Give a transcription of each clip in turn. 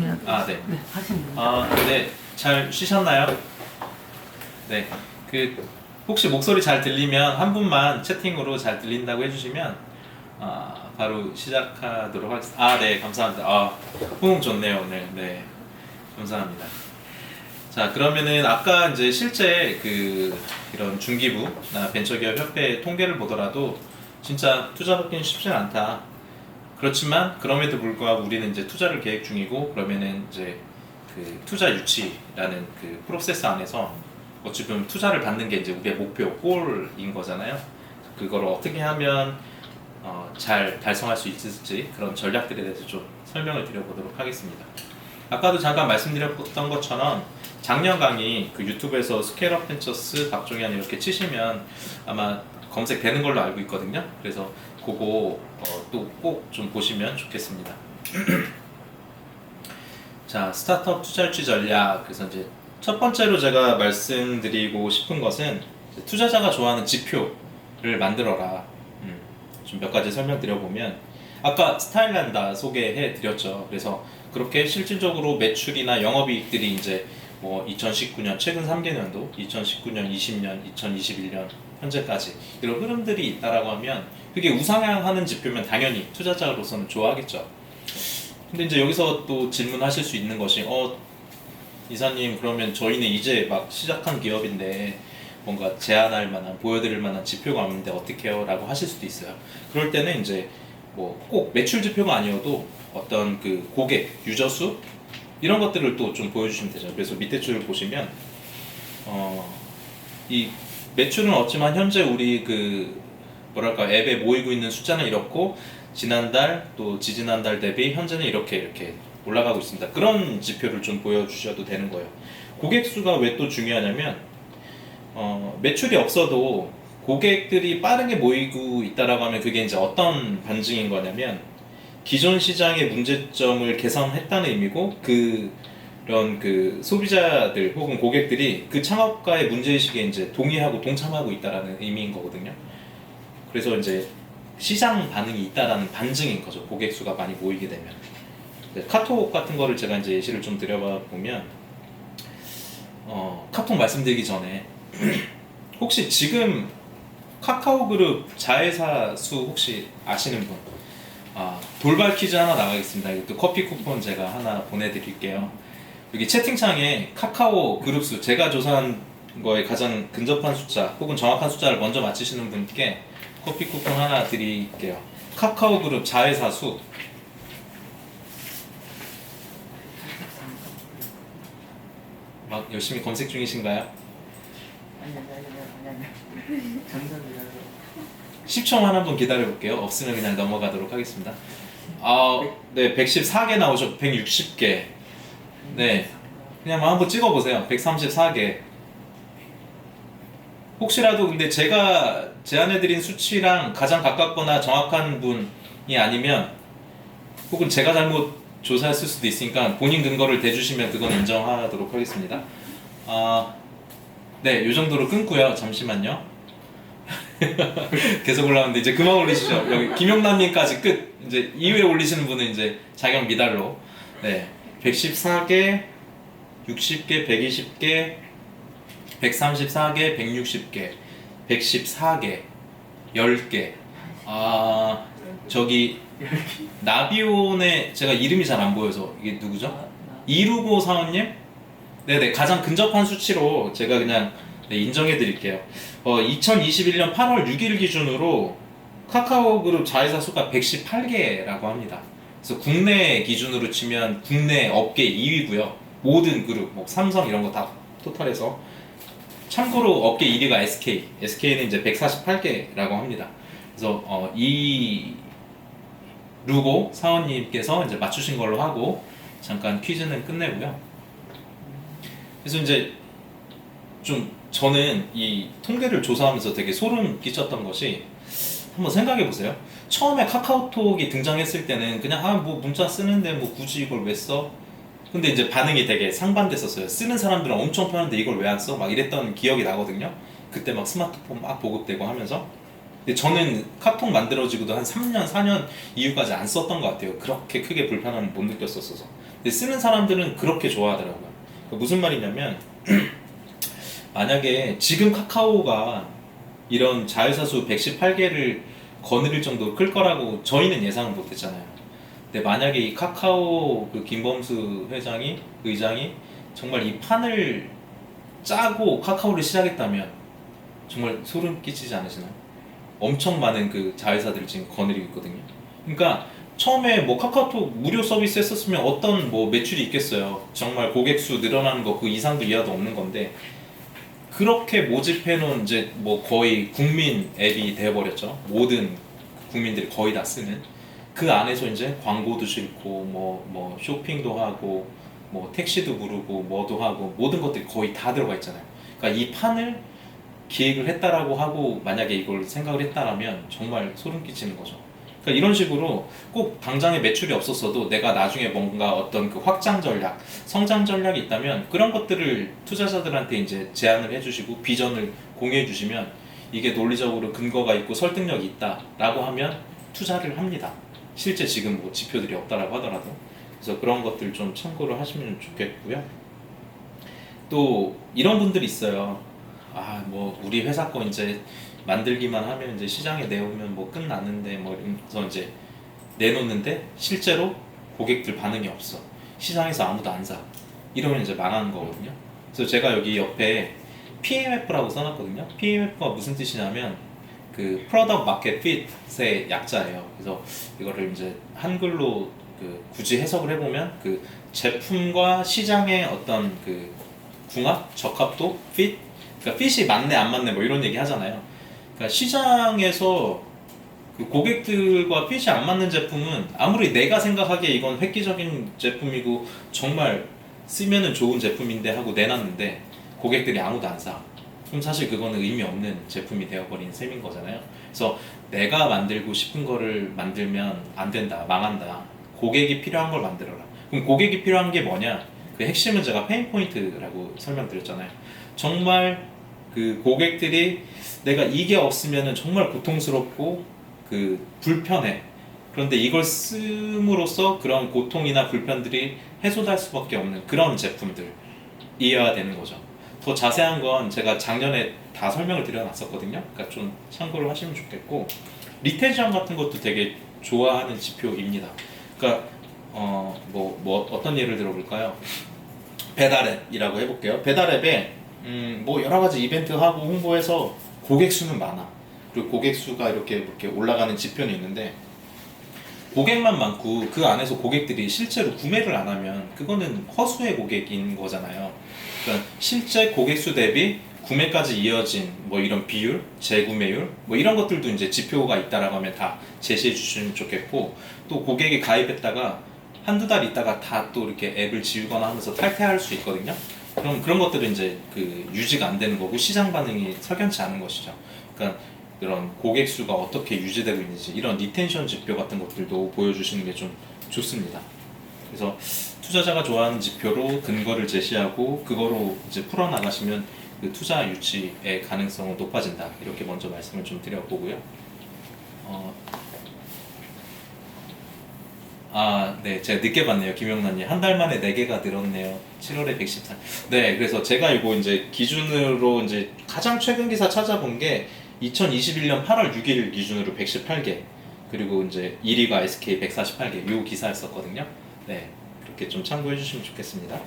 네. 네, 하시면 됩니다. 네. 잘 쉬셨나요? 네. 혹시 목소리 잘 들리면 한 분만 채팅으로 잘 들린다고 해주시면 바로 시작하도록 하겠습니다. 네, 감사합니다. 호응 좋네요, 오늘. 네, 감사합니다. 자, 그러면은 아까 이제 실제 이런 중기부나 벤처기업 협회 통계를 보더라도 진짜 투자 받기는 쉽지는 않다. 그렇지만 그럼에도 불구하고 우리는 이제 투자를 계획 중이고, 그러면은 이제 투자 유치라는 프로세스 안에서 어찌 보면 투자를 받는 게 이제 우리의 목표, 골인 거잖아요. 그걸 어떻게 하면 잘 달성할 수 있을지 그런 전략들에 대해서 좀 설명을 드려보도록 하겠습니다. 아까도 잠깐 말씀드렸던 것처럼 작년 강의 유튜브에서 스케일업 벤처스 박종현 이렇게 치시면 아마 검색되는 걸로 알고 있거든요. 그래서 그거 또 꼭 좀 보시면 좋겠습니다. 자, 스타트업 투자 유치 전략. 그래서 이제 첫 번째로 제가 말씀드리고 싶은 것은 투자자가 좋아하는 지표를 만들어라. 좀 몇 가지 설명드려보면, 아까 스타일란다 소개해드렸죠. 그래서 그렇게 실질적으로 매출이나 영업이익들이 이제 2019년 최근 3개년도, 2019년, 20년, 2021년 현재까지 이런 흐름들이 있다라고 하면 그게 우상향하는 지표면 당연히 투자자로서는 좋아하겠죠. 근데 이제 여기서 또 질문하실 수 있는 것이 이사님, 그러면 저희는 이제 막 시작한 기업인데 뭔가 제안할 만한, 보여드릴 만한 지표가 없는데 어떻게 해요? 라고 하실 수도 있어요. 그럴 때는 이제 꼭 매출 지표가 아니어도 어떤 고객, 유저 수 이런 것들을 또 좀 보여주시면 되죠. 그래서 밑에 줄을 보시면 이 매출은 없지만 현재 우리 앱에 모이고 있는 숫자는 이렇고, 지난달 또 지지난달 대비 현재는 이렇게 올라가고 있습니다. 그런 지표를 좀 보여주셔도 되는 거예요. 고객 수가 왜 또 중요하냐면 매출이 없어도 고객들이 빠르게 모이고 있다라고 하면 그게 이제 어떤 반증인 거냐면 기존 시장의 문제점을 개선했다는 의미고, 그런 소비자들 혹은 고객들이 그 창업가의 문제의식에 이제 동의하고 동참하고 있다라는 의미인 거거든요. 그래서 이제 시장 반응이 있다라는 반증인 거죠. 고객 수가 많이 모이게 되면. 카톡 같은 거를 제가 이제 예시를 좀 드려봐 보면, 카톡 말씀드리기 전에 혹시 지금 카카오그룹 자회사 수 혹시 아시는 분? 돌발 퀴즈 하나 나가겠습니다. 이것도 커피 쿠폰 제가 하나 보내드릴게요. 여기 채팅창에 카카오 그룹 수, 제가 조사한 거에 가장 근접한 숫자 혹은 정확한 숫자를 먼저 맞히시는 분께 커피 쿠폰 하나 드릴게요. 카카오 그룹 자회사 수. 막 열심히 검색 중이신가요? 아니. 감사합니다. 10초만 한번 기다려볼게요. 없으면 그냥 넘어가도록 하겠습니다. 네, 114개 나오죠. 160개. 네, 그냥 한번 찍어보세요. 134개. 혹시라도 근데 제가 제안해드린 수치랑 가장 가깝거나 정확한 분이 아니면, 혹은 제가 잘못 조사했을 수도 있으니까 본인 근거를 대주시면 그건 인정하도록 하겠습니다. 네, 요 정도로 끊고요. 잠시만요. 계속 올라오는데 이제 그만 올리시죠. 여기 김용남님까지 끝. 이제 이후에 올리시는 분은 이제 자격 미달로. 네, 114개, 60개, 120개, 134개, 160개, 114개, 10개. 저기 나비온의, 제가 이름이 잘 안 보여서 이게 누구죠? 이루고 사원님? 네네, 가장 근접한 수치로 제가 그냥 인정해 드릴게요. 2021년 8월 6일 기준으로 카카오 그룹 자회사 수가 118개라고 합니다. 그래서 국내 기준으로 치면 국내 업계 2위고요. 모든 그룹, 삼성 이런 거 다 토탈해서. 참고로 업계 1위가 SK는 이제 148개라고 합니다. 그래서 이 루고 사원님께서 이제 맞추신 걸로 하고 잠깐 퀴즈는 끝내고요. 그래서 이제 저는 이 통계를 조사하면서 되게 소름 끼쳤던 것이, 한번 생각해 보세요. 처음에 카카오톡이 등장했을 때는 그냥 문자 쓰는데 굳이 이걸 왜 써? 근데 이제 반응이 되게 상반됐었어요. 쓰는 사람들은 엄청 편한데 이걸 왜 안 써? 막 이랬던 기억이 나거든요. 그때 막 스마트폰 막 보급되고 하면서. 근데 저는 카톡 만들어지고도 한 3년, 4년 이후까지 안 썼던 것 같아요. 그렇게 크게 불편함을 못 느꼈었어서. 근데 쓰는 사람들은 그렇게 좋아하더라고요. 그러니까 무슨 말이냐면 만약에 지금 카카오가 이런 자회사수 118개를 거느릴 정도로 클 거라고 저희는 예상은 못했잖아요. 근데 만약에 이 카카오 그 김범수 의장이 정말 이 판을 짜고 카카오를 시작했다면 정말 소름 끼치지 않으시나요? 엄청 많은 그 자회사들을 지금 거느리고 있거든요. 그러니까 처음에 뭐 카카오톡 무료 서비스 했었으면 어떤 뭐 매출이 있겠어요. 정말 고객 수 늘어나는 거 그 이상도 이하도 없는 건데 그렇게 모집해 놓은 이제 뭐 거의 국민 앱이 되어버렸죠. 모든 국민들이 거의 다 쓰는 그 안에서 이제 광고도 싣고 뭐 쇼핑도 하고 뭐 택시도 부르고 뭐도 하고 모든 것들이 거의 다 들어가 있잖아요. 그러니까 이 판을 기획을 했다라고 하고 만약에 이걸 생각을 했다라면 정말 소름 끼치는 거죠. 그러니까 이런 식으로 꼭 당장에 매출이 없었어도 내가 나중에 뭔가 어떤 그 확장 전략, 성장 전략이 있다면 그런 것들을 투자자들한테 이제 제안을 해주시고 비전을 공유해 주시면 이게 논리적으로 근거가 있고 설득력이 있다라고 하면 투자를 합니다. 실제 지금 뭐 지표들이 없다라고 하더라도. 그래서 그런 것들 좀 참고를 하시면 좋겠고요. 또 이런 분들이 있어요. 아, 뭐 우리 회사 거 이제 만들기만 하면 이제 시장에 내오면 뭐 끝났는데 뭐 이러면서 이제 내놓는데 실제로 고객들 반응이 없어. 시장에서 아무도 안 사. 이러면 이제 망하는 거거든요. 그래서 제가 여기 옆에 PMF라고 써놨거든요. PMF가 무슨 뜻이냐면 그 Product Market Fit의 약자예요. 그래서 이거를 이제 한글로 그 굳이 해석을 해보면 그 제품과 시장의 어떤 그 궁합, 적합도, fit, 그러니까 fit이 맞네 안 맞네 뭐 이런 얘기 하잖아요. 그러니까 시장에서 그 고객들과 fit이 안 맞는 제품은 아무리 내가 생각하기에 이건 획기적인 제품이고 정말 쓰면은 좋은 제품인데 하고 내놨는데 고객들이 아무도 안 사. 그럼 사실 그거는 의미 없는 제품이 되어버린 셈인 거잖아요. 그래서 내가 만들고 싶은 거를 만들면 안 된다, 망한다. 고객이 필요한 걸 만들어라. 그럼 고객이 필요한 게 뭐냐? 그 핵심은 제가 페인 포인트라고 설명드렸잖아요. 정말 그 고객들이 내가 이게 없으면 정말 고통스럽고 그 불편해. 그런데 이걸 씀으로써 그런 고통이나 불편들이 해소될 수밖에 없는 그런 제품들이어야 되는 거죠. 더 자세한 건 제가 작년에 다 설명을 드려놨었거든요. 그러니까 좀 참고를 하시면 좋겠고 리텐션 같은 것도 되게 좋아하는 지표입니다. 그러니까 뭐 어떤 예를 들어볼까요? 배달앱이라고 해볼게요. 배달앱에 뭐 여러 가지 이벤트 하고 홍보해서 고객 수는 많아. 그리고 고객 수가 이렇게 올라가는 지표는 있는데 고객만 많고 그 안에서 고객들이 실제로 구매를 안 하면 그거는 허수의 고객인 거잖아요. 그러니까 실제 고객 수 대비 구매까지 이어진 뭐 이런 비율, 재구매율 뭐 이런 것들도 이제 지표가 있다라고 하면 다 제시해 주시면 좋겠고 또 고객이 가입했다가 한두 달 있다가 다 또 이렇게 앱을 지우거나 하면서 탈퇴할 수 있거든요. 그럼 그런 것들은 이제 그 유지가 안 되는 거고 시장 반응이 석연치 않은 것이죠. 그러니까 이런 고객 수가 어떻게 유지되고 있는지 이런 리텐션 지표 같은 것들도 보여주시는 게 좀 좋습니다. 그래서 투자자가 좋아하는 지표로 근거를 제시하고 그거로 이제 풀어나가시면 그 투자 유치의 가능성은 높아진다. 이렇게 먼저 말씀을 좀 드려보고요. 네, 제가 늦게 봤네요, 김영란님. 한 달 만에 4개가 늘었네요. 7월에 114. 네, 그래서 제가 이거 이제 기준으로 이제 가장 최근 기사 찾아본 게 2021년 8월 6일 기준으로 118개, 그리고 이제 1위가 SK 148개, 요 기사였었거든요. 네, 그렇게 좀 참고해 주시면 좋겠습니다.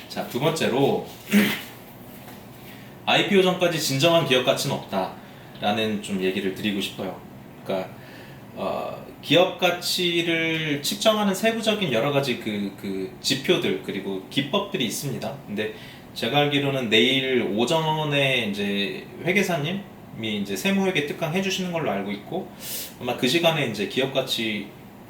자, 두 번째로, IPO 전까지 진정한 기업 가치는 없다라는 좀 얘기를 드리고 싶어요. 그러니까, 기업 가치를 측정하는 세부적인 여러 가지 그 지표들 그리고 기법들이 있습니다. 근데 제가 알기로는 내일 오전에 이제 회계사님이 이제 세무회계 특강 해주시는 걸로 알고 있고 아마 그 시간에 이제 기업 가치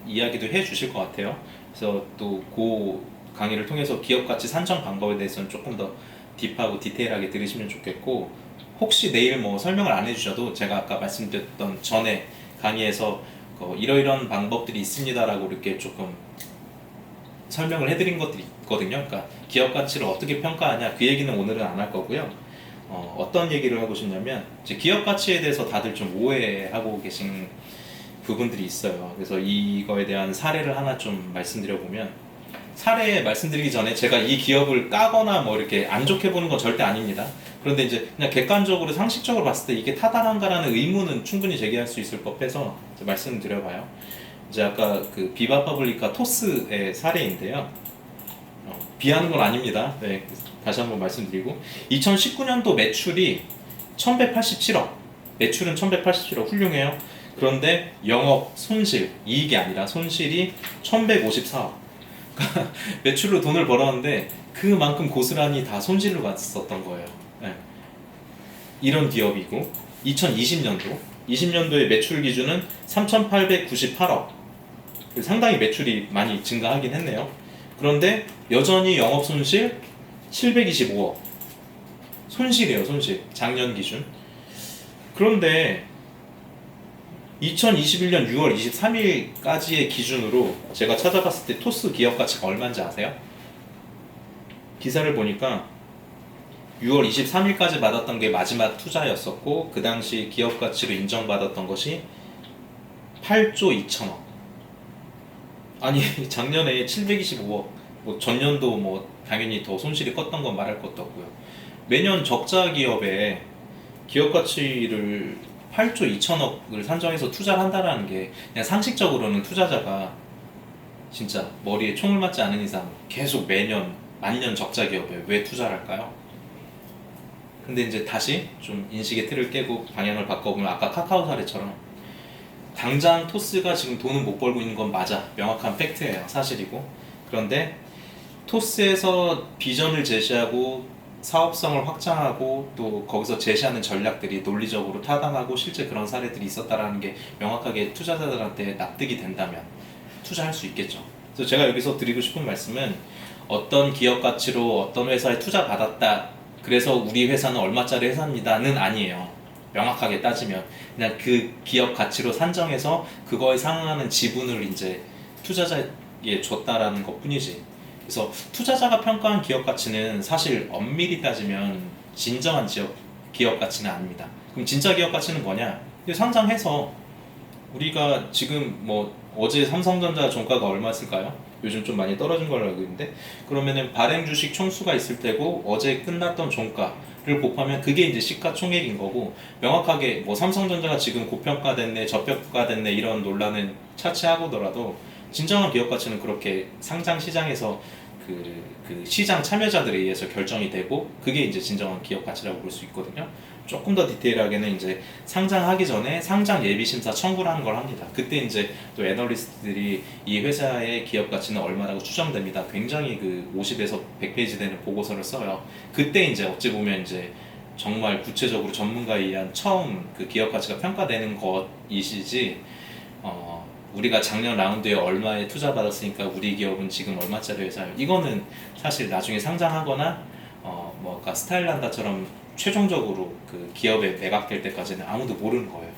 이야기도 해주실 것 같아요. 그래서 또 그 강의를 통해서 기업 가치 산정 방법에 대해서는 조금 더 딥하고 디테일하게 들으시면 좋겠고 혹시 내일 뭐 설명을 안 해주셔도 제가 아까 말씀드렸던 전에 강의에서 이러이런 방법들이 있습니다라고 이렇게 조금 설명을 해드린 것들이 있거든요. 그러니까 기업 가치를 어떻게 평가하냐 그 얘기는 오늘은 안 할 거고요. 어떤 얘기를 하고 싶냐면 이제 기업 가치에 대해서 다들 좀 오해하고 계신 부분들이 있어요. 그래서 이거에 대한 사례를 하나 좀 말씀드려 보면 사례 말씀드리기 전에 제가 이 기업을 까거나 뭐 이렇게 안 좋게 보는 건 절대 아닙니다. 그런데 이제 그냥 객관적으로 상식적으로 봤을 때 이게 타당한가라는 의문은 충분히 제기할 수 있을 법해서 말씀드려봐요. 이제 아까 그 비바 파블리카 토스의 사례인데요. 비하는 건 아닙니다. 네, 다시 한번 말씀드리고 2019년도 매출이 1187억, 매출은 1187억 훌륭해요. 그런데 영업 손실, 이익이 아니라 손실이 1154억. 매출로 돈을 벌었는데 그만큼 고스란히 다 손실로 갔었던 거예요. 네. 이런 기업이고 2020년도의 매출 기준은 3,898억. 상당히 매출이 많이 증가하긴 했네요. 그런데 여전히 영업 손실 725억. 손실이에요, 손실. 작년 기준. 그런데 2021년 6월 23일까지의 기준으로 제가 찾아봤을 때 토스 기업 가치가 얼마인지 아세요? 기사를 보니까 6월 23일까지 받았던 게 마지막 투자였었고 그 당시 기업 가치로 인정받았던 것이 8조 2천억. 아니 작년에 725억, 뭐 전년도 뭐 당연히 더 손실이 컸던 건 말할 것도 없고요. 매년 적자 기업에 기업 가치를 8조 2천억을 산정해서 투자를 한다는 게 그냥 상식적으로는 투자자가 진짜 머리에 총을 맞지 않은 이상 계속 매년 만년 적자 기업에 왜 투자를 할까요? 근데 이제 다시 좀 인식의 틀을 깨고 방향을 바꿔보면 아까 카카오 사례처럼 당장 토스가 지금 돈은 못 벌고 있는 건 맞아, 명확한 팩트예요, 사실이고. 그런데 토스에서 비전을 제시하고 사업성을 확장하고 또 거기서 제시하는 전략들이 논리적으로 타당하고 실제 그런 사례들이 있었다라는 게 명확하게 투자자들한테 납득이 된다면 투자할 수 있겠죠. 그래서 제가 여기서 드리고 싶은 말씀은 어떤 기업 가치로 어떤 회사에 투자 받았다, 그래서 우리 회사는 얼마짜리 회사입니다는 아니에요. 명확하게 따지면 그냥 그 기업 가치로 산정해서 그거에 상응하는 지분을 이제 투자자에게 줬다라는 것 뿐이지. 그래서 투자자가 평가한 기업 가치는 사실 엄밀히 따지면 진정한 기업 가치는 아닙니다. 그럼 진짜 기업 가치는 뭐냐? 상장해서 우리가 지금 뭐 어제 삼성전자 종가가 얼마였을까요? 요즘 좀 많이 떨어진 걸로 알고 있는데, 그러면은 발행 주식 총수가 있을 테고 어제 끝났던 종가를 곱하면 그게 이제 시가총액인 거고, 명확하게 뭐 삼성전자가 지금 고평가됐네 저평가됐네 이런 논란은 차치하고더라도 진정한 기업 가치는 그렇게 상장 시장에서 그 시장 참여자들에 의해서 결정이 되고 그게 이제 진정한 기업 가치라고 볼 수 있거든요. 조금 더 디테일하게는 이제 상장하기 전에 상장 예비 심사 청구라는 걸 합니다. 그때 이제 또 애널리스트들이 이 회사의 기업 가치는 얼마라고 추정됩니다. 굉장히 그 50에서 100페이지 되는 보고서를 써요. 그때 이제 어찌 보면 이제 정말 구체적으로 전문가에 의한 처음 그 기업 가치가 평가되는 것이시지, 우리가 작년 라운드에 얼마에 투자 받았으니까 우리 기업은 지금 얼마짜리 회사예요, 이거는 사실 나중에 상장하거나 뭐 아까 스타일란다처럼 최종적으로 그 기업에 매각될 때까지는 아무도 모르는 거예요.